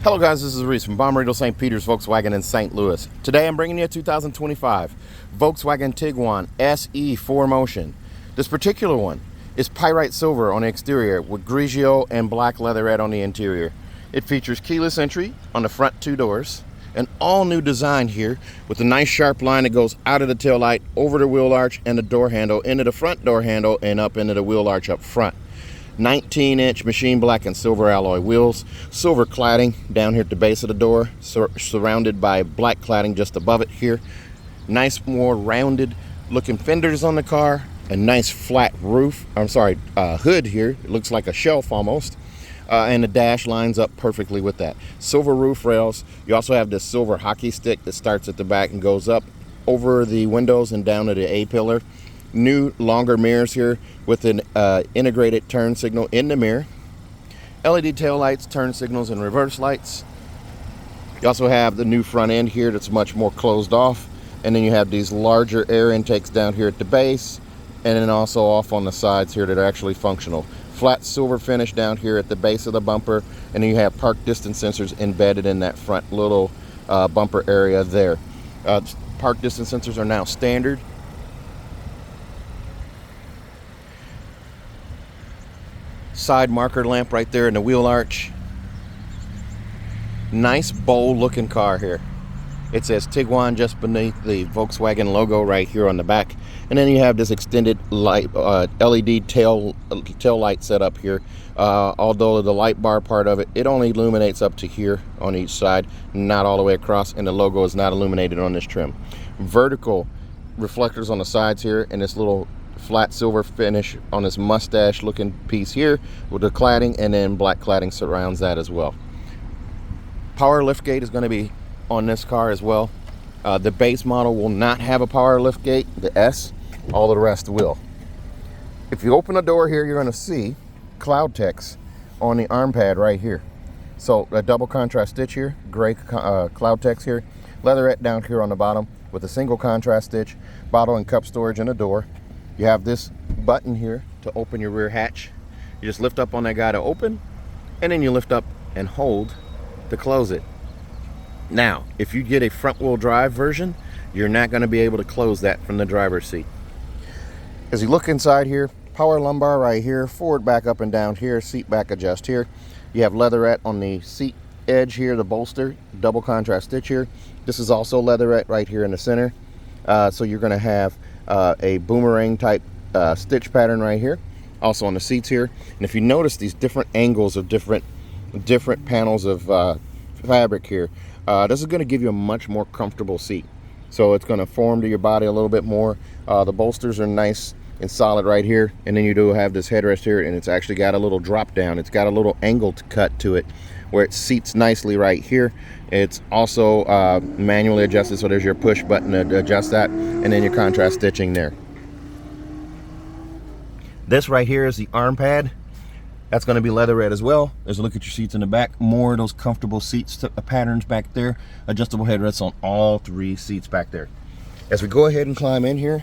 Hello guys, this is Reese from Bommarito St. Peter's Volkswagen in St. Louis. Today I'm bringing you a 2025 Volkswagen Tiguan SE 4Motion. This particular one is Pyrite silver on the exterior with Grigio and black leatherette on the interior. It features keyless entry on the front two doors, an all new design here with a nice sharp line that goes out of the tail light, over the wheel arch and the door handle, into the front door handle and up into the wheel arch up front. 19-inch machine black and silver alloy wheels, silver cladding down here at the base of the door, surrounded by black cladding just above it here. Nice, more rounded looking fenders on the car, a nice flat roof, hood here. It looks like a shelf almost. And the dash lines up perfectly with that. Silver roof rails. You also have this silver hockey stick that starts at the back and goes up over the windows and down to the A-pillar. New longer mirrors here with an integrated turn signal in the mirror. LED tail lights, turn signals, and reverse lights. You also have the new front end here that's much more closed off. And then you have these larger air intakes down here at the base, and then also off on the sides here that are actually functional. Flat silver finish down here at the base of the bumper, and then you have park distance sensors embedded in that front little bumper area there. Park distance sensors are now standard. Side marker lamp right there in the wheel arch. Nice bold looking car here. It says Tiguan just beneath the Volkswagen logo right here on the back, and then you have this extended light LED tail light set up here. Although the light bar part of it only illuminates up to here on each side, not all the way across, and the logo is not illuminated on this trim. Vertical reflectors on the sides here, and this little flat silver finish on this mustache looking piece here with the cladding, and then black cladding surrounds that as well. Power liftgate is going to be on this car as well. The base model will not have a power liftgate, the S. All the rest will. If you open the door here, you're going to see cloud text on the arm pad right here. So a double contrast stitch here, gray cloud text here, leatherette down here on the bottom with a single contrast stitch, bottle and cup storage in the door. You have this button here to open your rear hatch. You just lift up on that guy to open, and then you lift up and hold to close it. Now, if you get a front wheel drive version, you're not going to be able to close that from the driver's seat. As you look inside here, power lumbar right here, forward back up and down here, seat back adjust here. You have leatherette on the seat edge here, the bolster, double contrast stitch here. This is also leatherette right here in the center. So you're going to have a boomerang type stitch pattern right here, also on the seats here. And if you notice these different angles of different panels of fabric here, this is going to give you a much more comfortable seat. So it's going to form to your body a little bit more. The bolsters are nice and solid right here, and then you do have this headrest here, and it's actually got a little drop down. It's got a little angle to cut to it where it seats nicely right here. It's also manually adjusted, so there's your push button to adjust that, and then your contrast stitching there. This right here is the arm pad. That's going to be leatherette as well. There's a look at your seats in the back. More of those comfortable seats patterns back there. Adjustable headrests on all three seats back there. As we go ahead and climb in here,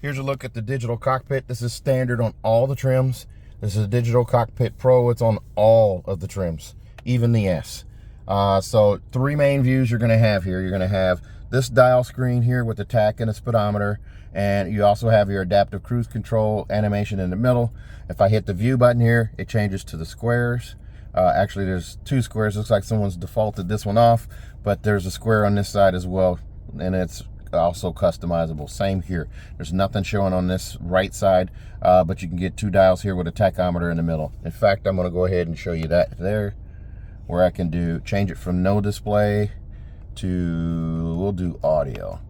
here's a look at the digital cockpit. This is standard on all the trims. This is a digital cockpit pro. It's on all of the trims, even the S. So three main views you're going to have here. You're going to have this dial screen here with the tach and a speedometer, and you also have your adaptive cruise control animation in the middle. If I hit the view button here, it changes to the squares. Actually, there's two squares. Looks like someone's defaulted this one off, but there's a square on this side as well, and it's also customizable. Same here. There's nothing showing on this right side, but you can get two dials here with a tachometer in the middle. In fact, I'm going to go ahead and show you that there, where I can change it from no display to, we'll do audio.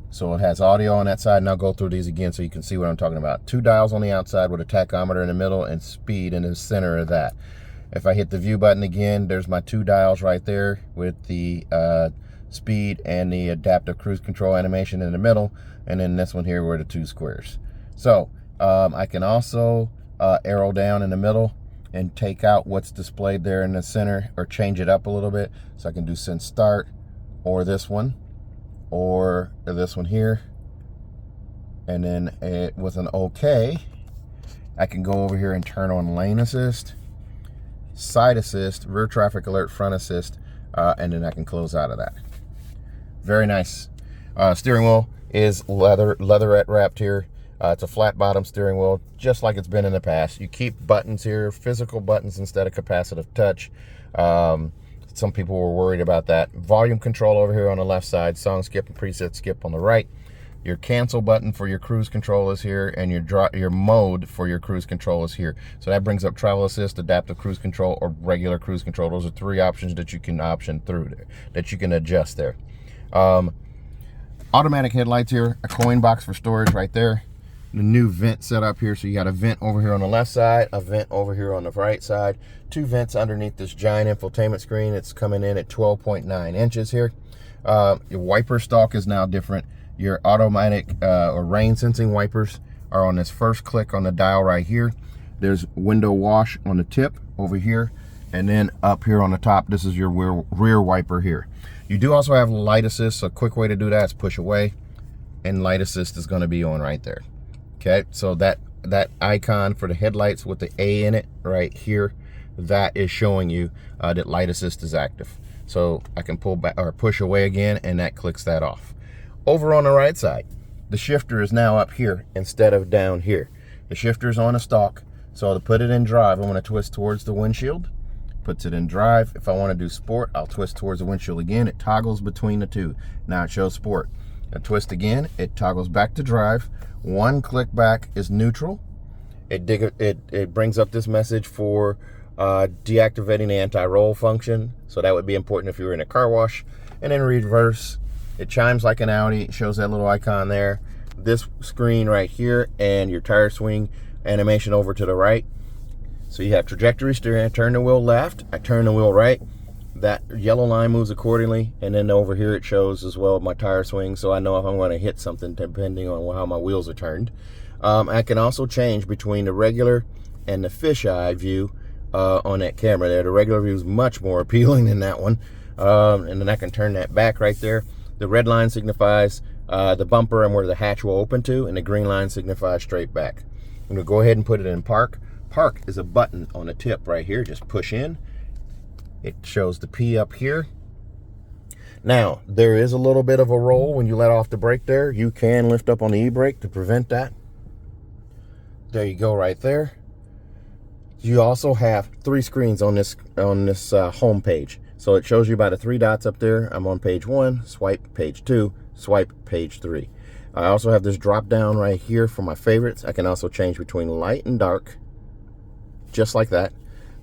So it has audio on that side, and I'll go through these again so you can see what I'm talking about. Two dials on the outside with a tachometer in the middle and speed in the center of that. If I hit the view button again, there's my two dials right there with the speed and the adaptive cruise control animation in the middle, and then this one here were the two squares. So I can also arrow down in the middle and take out what's displayed there in the center, or change it up a little bit. So I can do since start, or this one, or this one here, and then with an OK, I can go over here and turn on lane assist, side assist, rear traffic alert, front assist, and then I can close out of that. Very nice. Steering wheel is leatherette wrapped here. It's a flat bottom steering wheel, just like it's been in the past. You keep buttons here, physical buttons instead of capacitive touch. Some people were worried about that. Volume control over here on the left side, song skip and preset skip on the right. Your cancel button for your cruise control is here, and your mode for your cruise control is here. So that brings up travel assist, adaptive cruise control, or regular cruise control. Those are three options that you can option through there, that you can adjust there. Automatic headlights here, a coin box for storage right there. The new vent set up here, so you got a vent over here on the left side, a vent over here on the right side, two vents underneath this giant infotainment screen. It's coming in at 12.9 inches here. Your wiper stalk is now different. Your automatic or rain sensing wipers are on this first click on the dial right here. There's window wash on the tip over here, and then up here on the top, this is your rear wiper here. You do also have light assist, so a quick way to do that is push away, and light assist is going to be on right there. Okay, so that icon for the headlights with the A in it right here, that is showing you that light assist is active. So I can pull back or push away again, and that clicks that off. Over on the right side, the shifter is now up here instead of down here. The shifter is on a stalk, so to put it in drive, I'm going to twist towards the windshield. Puts it in drive. If I want to do sport, I'll twist towards the windshield again. It toggles between the two. Now it shows sport. I twist again, it toggles back to drive. One click back is neutral. It brings up this message for deactivating the anti-roll function. So that would be important if you were in a car wash. And then reverse, it chimes like an Audi. It shows that little icon there. This screen right here, and your tire swing animation over to the right. So you have trajectory steering. I turn the wheel left, I turn the wheel right. That yellow line moves accordingly, and then over here it shows as well my tire swing, so I know if I'm going to hit something depending on how my wheels are turned. I can also change between the regular and the fisheye view on that camera there. The regular view is much more appealing than that one, and then I can turn that back right there. The red line signifies the bumper and where the hatch will open to, and the green line signifies straight back. I'm going to go ahead and put it in park. Park is a button on the tip right here. Just push in. It shows the P up here. Now, there is a little bit of a roll when you let off the brake there. You can lift up on the e-brake to prevent that. There you go right there. You also have three screens on this home page. So it shows you by the three dots up there. I'm on page 1, swipe page 2, swipe page 3. I also have this drop down right here for my favorites. I can also change between light and dark, just like that.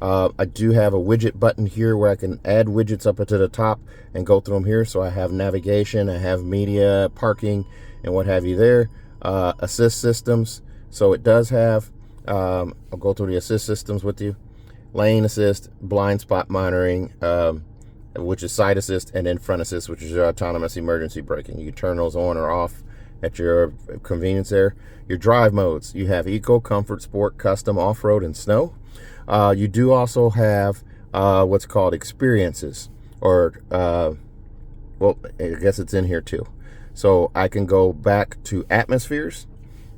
I do have a widget button here where I can add widgets up to the top and go through them here. So I have navigation, I have media, parking, and what have you there. Assist systems. So it does have, I'll go through the assist systems with you. Lane assist, blind spot monitoring, which is side assist, and then front assist, which is your autonomous emergency braking. You can turn those on or off at your convenience there. Your drive modes, you have eco, comfort, sport, custom, off-road, and snow. You do also have what's called experiences, or well, I guess it's in here too. So I can go back to atmospheres.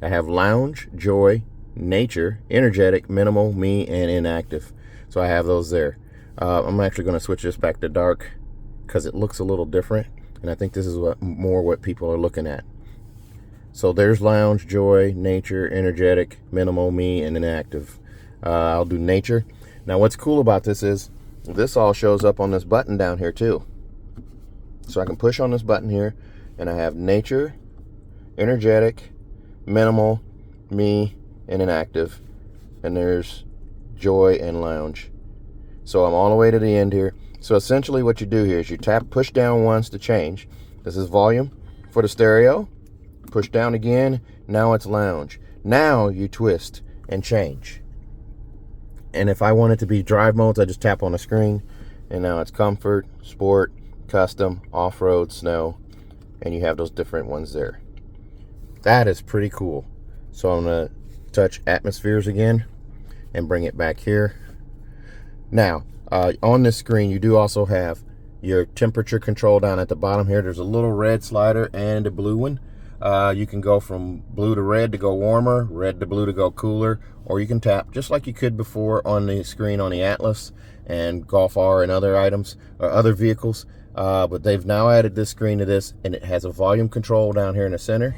I have lounge, joy, nature, energetic, minimal, me, and inactive. So I have those there. I'm actually going to switch this back to dark because it looks a little different, and I think this is more what people are looking at. So there's lounge, joy, nature, energetic, minimal, me, and inactive. I'll do nature. Now what's cool about this is this all shows up on this button down here too. So I can push on this button here, and I have nature, energetic, minimal, me, and inactive, and there's joy and lounge. So I'm all the way to the end here. So essentially what you do here is you push down once to change. This is volume for the stereo. Push down again. Now it's lounge. Now you twist and change. And if I want it to be drive modes, I just tap on the screen, and now it's comfort, sport, custom, off-road, snow, and you have those different ones there. That is pretty cool. So I'm going to touch atmospheres again and bring it back here. Now, on this screen, you do also have your temperature control down at the bottom here. There's a little red slider and a blue one. You can go from blue to red to go warmer, red to blue to go cooler, or you can tap just like you could before on the screen on the Atlas and Golf R and other items or other vehicles. But they've now added this screen to this, and it has a volume control down here in the center.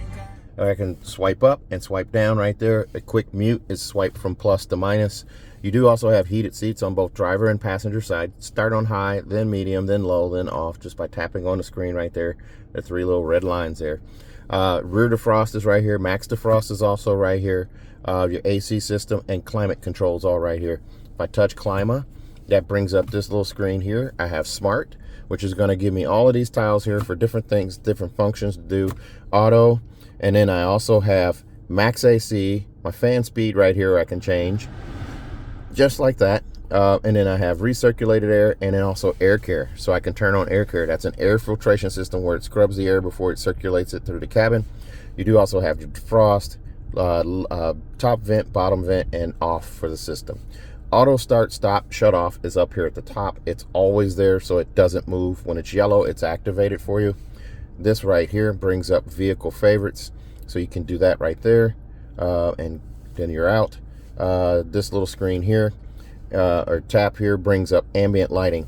I can swipe up and swipe down right there. A quick mute is swipe from plus to minus. You do also have heated seats on both driver and passenger side. Start on high, then medium, then low, then off, just by tapping on the screen right there. The 3 little red lines there. Rear defrost is right here. Max defrost is also right here. Your AC system and climate controls all right here. If I touch Clima, that brings up this little screen here. I have Smart, which is going to give me all of these tiles here for different things, different functions to do. Auto, and then I also have Max AC, my fan speed right here I can change, just like that. And then I have recirculated air, and then also air care. So I can turn on air care. That's an air filtration system where it scrubs the air before it circulates it through the cabin. You do also have your defrost, top vent, bottom vent, and off for the system. Auto start, stop, shut off is up here at the top. It's always there, so it doesn't move. When it's yellow, it's activated for you. This right here brings up vehicle favorites, so you can do that right there, and then you're out. This little screen here, or tap here, brings up ambient lighting.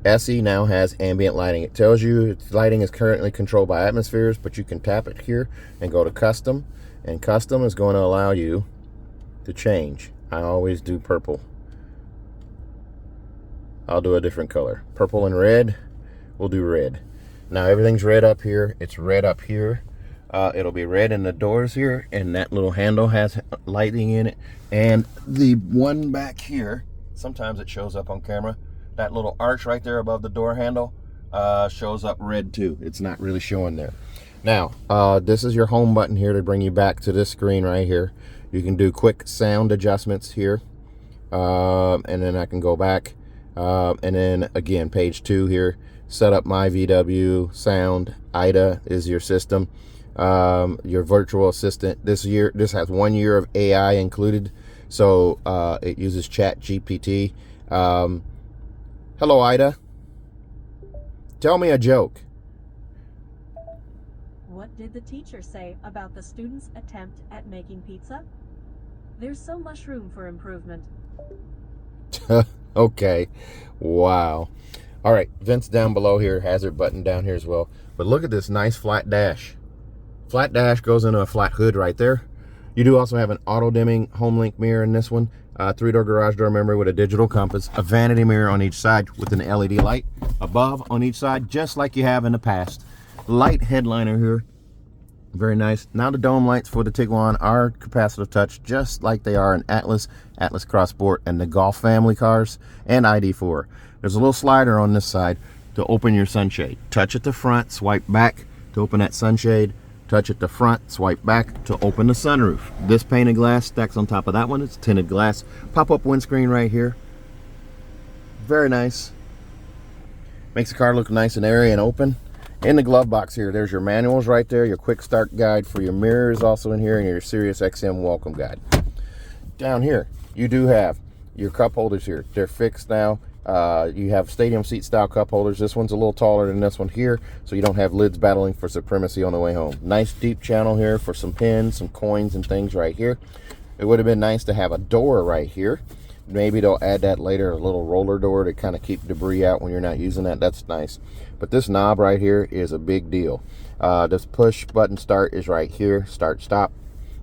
SE now has ambient lighting. It tells you its lighting is currently controlled by atmospheres, but you can tap it here and go to custom, and custom is going to allow you to change. I always do purple. I'll do a different color. Purple and red. We'll do red. Now everything's red up here. It's red up here. It'll be red in the doors here, and that little handle has lighting in it. And the one back here, sometimes it shows up on camera, that little arch right there above the door handle shows up red too. It's not really showing there. Now, this is your home button here to bring you back to this screen right here. You can do quick sound adjustments here, and then I can go back, and then again, page 2 here, set up my VW sound. Ida is your system. Your virtual assistant. This has 1 year of AI included, so it uses Chat GPT. Hello, Ida. Tell me a joke. What did the teacher say about the student's attempt at making pizza? There's so much room for improvement. Okay. Wow. All right, vents down below here, hazard button down here as well. But look at this nice flat dash. Flat dash goes into a flat hood right there. You do also have an auto dimming home link mirror in this one. 3-door garage door memory with a digital compass, a vanity mirror on each side with an LED light above on each side, just like you have in the past. Light headliner here, very nice. Now the dome lights for the Tiguan are capacitive touch, just like they are in Atlas, Atlas Cross Sport, and the Golf family cars, and ID4. There's a little slider on this side to open your sunshade. Touch at the front, swipe back to open that sunshade. Touch at the front, swipe back to open the sunroof. This painted glass stacks on top of that one. It's tinted glass. Pop-up windscreen right here. Very nice. Makes the car look nice and airy and open. In the glove box here, there's your manuals right there, your quick start guide for your mirrors also in here, and your Sirius XM welcome guide. Down here, you do have your cup holders here. They're fixed now. You have stadium seat style cup holders. This one's a little taller than this one here, so you don't have lids battling for supremacy on the way home. Nice deep channel here for some pins, some coins, and things right here. It would have been nice to have a door right here. Maybe they'll add that later, a little roller door to kind of keep debris out when you're not using that. That's nice. But this knob right here is a big deal. This push button start is right here, start stop.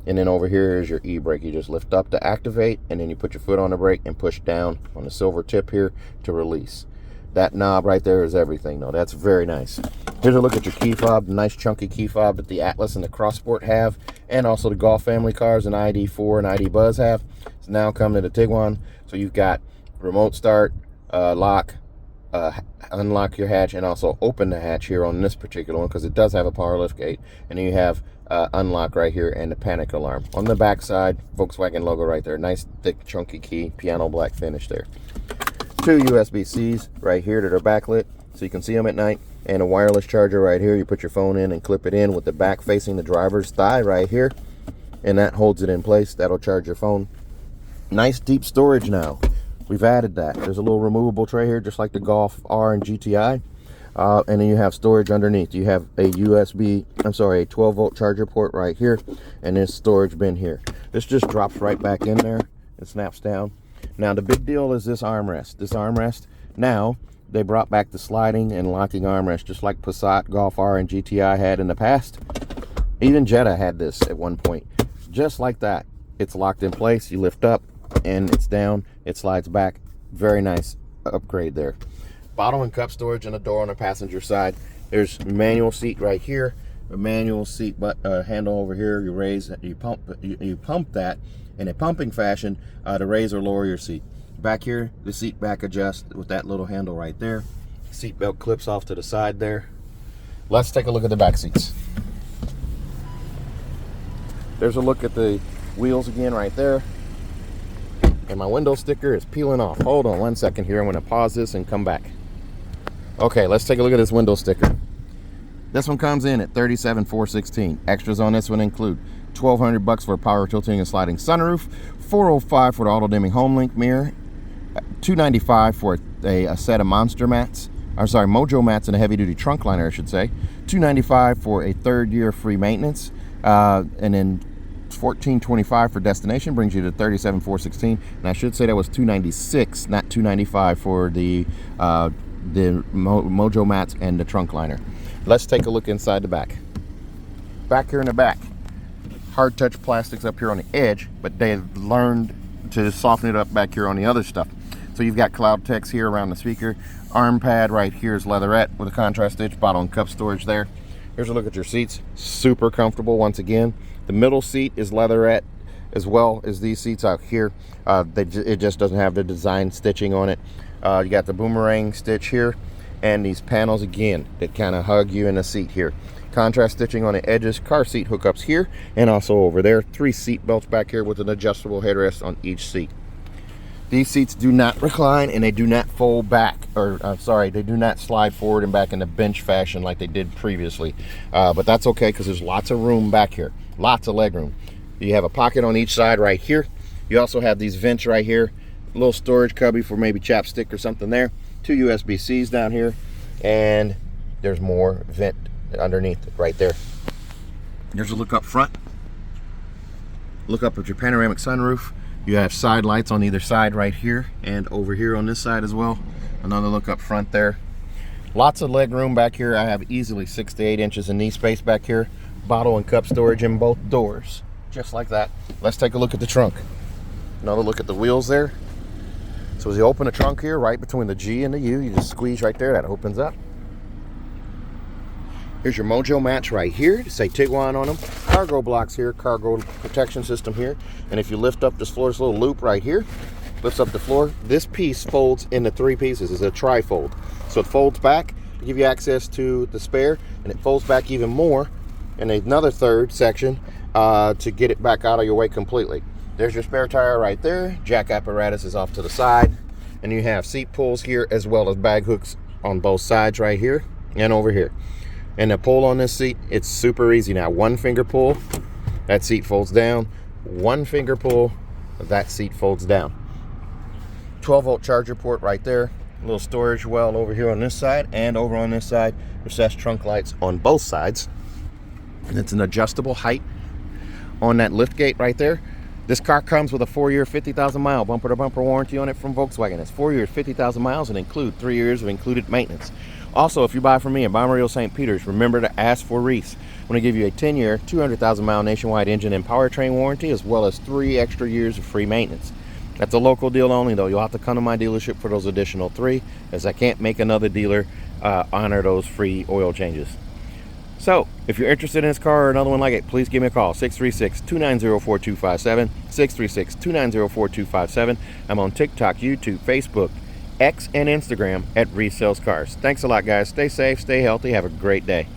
And then over here is your e-brake. You just lift up to activate, and then you put your foot on the brake and push down on the silver tip here to release. That knob right there is everything though. That's very nice. Here's a look at your key fob, the nice chunky key fob that the Atlas and the Cross Sport have, and also the Golf family cars and ID4 and ID Buzz have. It's now come to the Tiguan. So you've got remote start, lock, unlock your hatch, and also open the hatch here on this particular one because it does have a power lift gate. And then you have unlock right here and the panic alarm. On the back side, Volkswagen logo right there. Nice thick chunky key, piano black finish there. 2 USB-Cs right here that are backlit so you can see them at night, and a wireless charger right here. You put your phone in and clip it in with the back facing the driver's thigh right here, and that holds it in place. That'll charge your phone. Nice deep storage now. We've added that. There's a little removable tray here just like the Golf R and GTI. And then you have storage underneath. You have a a 12 volt charger port right here, and this storage bin here. This just drops right back in there and snaps down. Now the big deal is this armrest. This armrest, now they brought back the sliding and locking armrest, just like Passat, Golf R, and GTI had in the past. Even Jetta had this at one point. Just like that. It's locked in place. You lift up and it's down. It slides back. Very nice upgrade there. Bottle and cup storage and a door on the passenger side. There's manual seat right here, a manual seat handle over here. You raise, you pump that in a pumping fashion to raise or lower your seat. Back here, the seat back adjusts with that little handle right there. Seat belt clips off to the side there. Let's take a look at the back seats. There's a look at the wheels again right there. And my window sticker is peeling off. Hold on one second here. I'm going to pause this and come back. Okay, let's take a look at this window sticker. This one comes in at $37,416. Extras on this one include $1,200 for a power tilting and sliding sunroof, $405 for the auto dimming home link mirror, $295 for a set of Mojo mats and a heavy duty trunk liner, I should say, $295 for a 3rd year free maintenance, and then $1,425 for destination brings you to $37,416. And I should say that was $296, not $295 for the Mojo mats and the trunk liner. Let's take a look inside the back. Back here in the back, hard touch plastics up here on the edge, but they've learned to soften it up back here on the other stuff. So you've got cloud text here around the speaker. Arm pad right here is leatherette with a contrast stitch, bottle and cup storage there. Here's a look at your seats. Super comfortable once again. The middle seat is leatherette as well as these seats out here. It just doesn't have the design stitching on it. You got the boomerang stitch here and these panels again that kind of hug you in the seat here. Contrast stitching on the edges, car seat hookups here and also over there. 3 seat belts back here with an adjustable headrest on each seat. These seats do not recline and they do not fold back, or they do not slide forward and back in the bench fashion like they did previously. But that's okay because there's lots of room back here, lots of leg room. You have a pocket on each side right here. You also have these vents right here, a little storage cubby for maybe chapstick or something there. 2 USB-Cs down here, and there's more vent underneath right there. There's a look up front. Look up at your panoramic sunroof. You have side lights on either side right here and over here on this side as well. Another look up front there. Lots of leg room back here. I have easily 6 to 8 inches in knee space back here. Bottle and cup storage in both doors, just like that. Let's take a look at the trunk. Another look at the wheels there. So as you open the trunk here, right between the G and the U, you just squeeze right there, that opens up. Here's your Mojo mats right here to say Tiguan on them. Cargo blocks here, cargo protection system here. And if you lift up this floor, this little loop right here, lifts up the floor. This piece folds into 3 pieces. It's a tri-fold. So it folds back to give you access to the spare, and it folds back even more in another 3rd section to get it back out of your way completely. There's your spare tire right there. Jack apparatus is off to the side. And you have seat pulls here as well as bag hooks on both sides right here and over here. And the pull on this seat, it's super easy now. 1 finger pull, that seat folds down. 1 finger pull, that seat folds down. 12 volt charger port right there. A little storage well over here on this side and over on this side. Recessed trunk lights on both sides. And it's an adjustable height on that lift gate right there. This car comes with a 4-year, 50,000 mile bumper to bumper warranty on it from Volkswagen. It's 4 years, 50,000 miles and include 3 years of included maintenance. Also, if you buy from me in Bomberio St. Peter's, remember to ask for Reese. I'm going to give you a 10-year, 200,000 mile nationwide engine and powertrain warranty, as well as 3 extra years of free maintenance. That's a local deal only, though. You'll have to come to my dealership for those additional 3, as I can't make another dealer honor those free oil changes. So, if you're interested in this car or another one like it, please give me a call, 636-290-4257, 636-290-4257. I'm on TikTok, YouTube, Facebook, X, and Instagram at Reese Sells Cars. Thanks a lot, guys. Stay safe, stay healthy, have a great day.